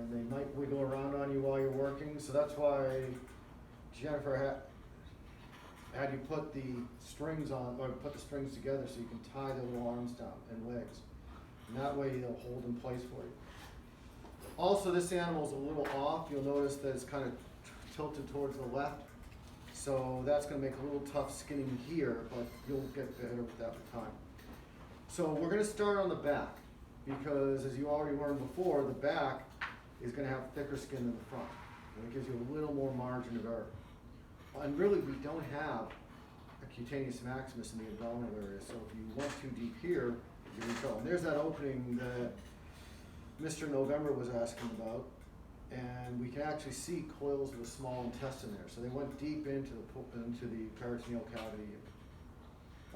and they might wiggle around on you while you're working, so that's why Jennifer had you put the strings on, or put the strings together so you can tie the little arms down and legs. And that way they'll hold in place for you. Also, this animal's a little off. You'll notice that it's kind of tilted towards the left. So that's going to make a little tough skinning here, but you'll get better with that with time. So we're going to start on the back, because as you already learned before, the back is going to have thicker skin than the front. And it gives you a little more margin of error. And really, we don't have a cutaneous maximus in the abdominal area, so if you went too deep here, you're in trouble. And there's that opening that Mr. November was asking about, and we can actually see coils of the small intestine there. So they went deep into the peritoneal cavity.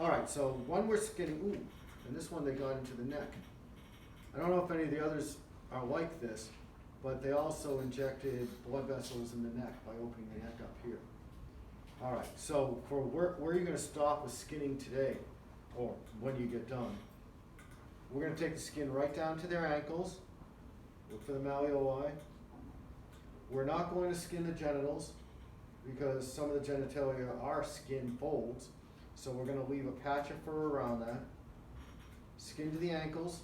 All right, so when we're skinning, and this one they got into the neck. I don't know if any of the others are like this, but they also injected blood vessels in the neck by opening the neck up here. All right, so for where you're going to stop with skinning today, or when you get done, we're going to take the skin right down to their ankles. Look for the malleoli. We're not going to skin the genitals because some of the genitalia are skin folds. So we're going to leave a patch of fur around that. Skin to the ankles.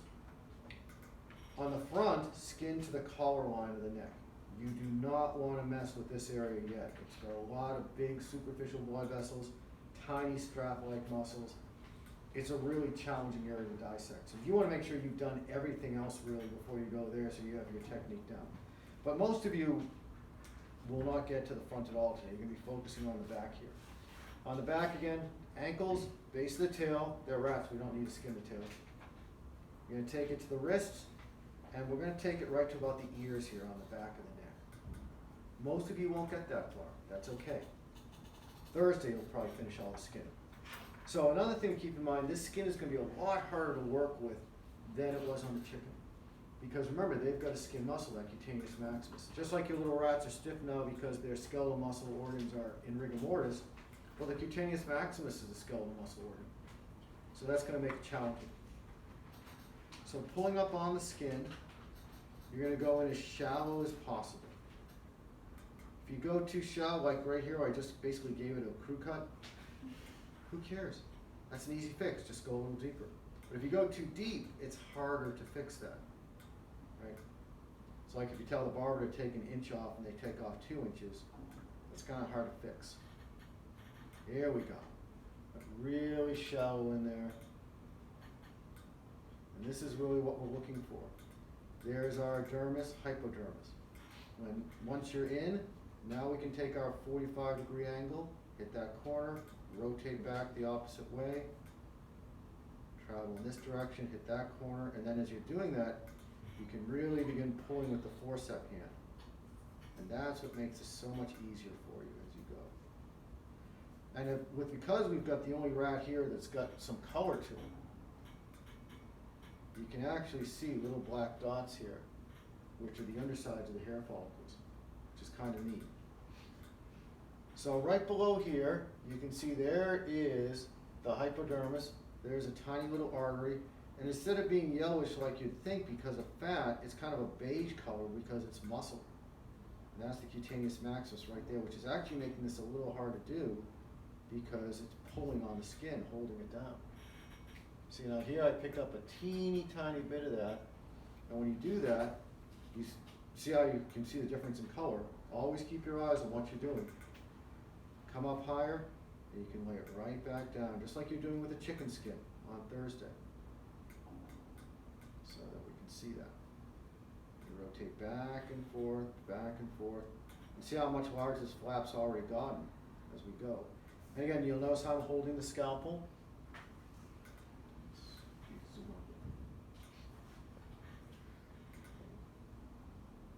On the front, skin to the collar line of the neck. You do not want to mess with this area yet. It's got a lot of big superficial blood vessels, tiny strap-like muscles. It's a really challenging area to dissect. So you want to make sure you've done everything else really before you go there, so you have your technique down. But most of you will not get to the front at all today. You're going to be focusing on the back here. On the back again, ankles, base of the tail. They're rats. We don't need to skin the tail. You're going to take it to the wrists, and we're going to take it right to about the ears here on the back of the neck. Most of you won't get that far. That's okay. Thursday, you'll probably finish all the skin. So another thing to keep in mind, this skin is going to be a lot harder to work with than it was on the chicken. Because remember, they've got a skin muscle, that cutaneous maximus. Just like your little rats are stiff now because their skeletal muscle organs are in rigor mortis, well, the cutaneous maximus is a skeletal muscle organ. So that's going to make it challenging. So pulling up on the skin, you're going to go in as shallow as possible. If you go too shallow, like right here, I just basically gave it a crew cut, who cares? That's an easy fix, just go a little deeper. But if you go too deep, it's harder to fix that, right? It's like if you tell the barber to take an inch off and they take off 2 inches, it's kind of hard to fix. Here we go. Really shallow in there. And this is really what we're looking for. There's our dermis, hypodermis. Once you're in, now we can take our 45-degree angle, hit that corner, rotate back the opposite way, travel in this direction, hit that corner, and then as you're doing that, you can really begin pulling with the forceps hand. And that's what makes this so much easier for you as you go. And because we've got the only rat here that's got some color to him, you can actually see little black dots here, which are the undersides of the hair follicles, which is kind of neat. So right below here, you can see there is the hypodermis. There's a tiny little artery. And instead of being yellowish like you'd think because of fat, it's kind of a beige color because it's muscle. And that's the cutaneous maximus right there, which is actually making this a little hard to do because it's pulling on the skin, holding it down. See, now here I picked up a teeny tiny bit of that. And when you do that, you see how you can see the difference in color. Always keep your eyes on what you're doing. Come up higher, and you can lay it right back down, just like you're doing with the chicken skin on Thursday. So that we can see that. You rotate back and forth, back and forth. You see how much larger this flap's already gotten as we go. And again, you'll notice how I'm holding the scalpel.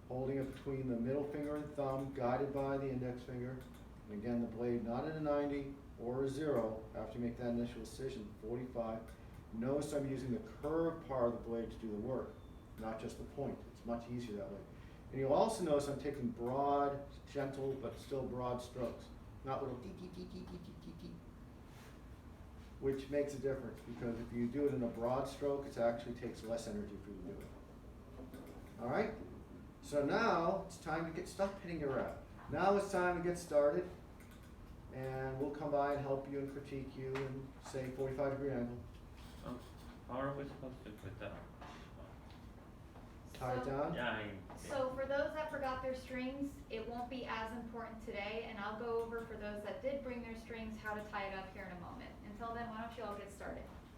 Holding it between the middle finger and thumb, guided by the index finger. And again, the blade not at a 90 or a 0 after you make that initial incision, 45. Notice I'm using the curved part of the blade to do the work, not just the point. It's much easier that way. And you'll also notice I'm taking broad, gentle, but still broad strokes, not little tee, tee, tee, tee, tee, tee, tee, which makes a difference because if you do it in a broad stroke, it actually takes less energy for you to do it. All right? So now it's time to get, stop hitting your rep. Now it's time to get started, and we'll come by and help you and critique you and say 45-degree angle. How are we supposed to put that? Tie it down. Yeah, So for those that forgot their strings, it won't be as important today, and I'll go over for those that did bring their strings how to tie it up here in a moment. Until then, why don't you all get started?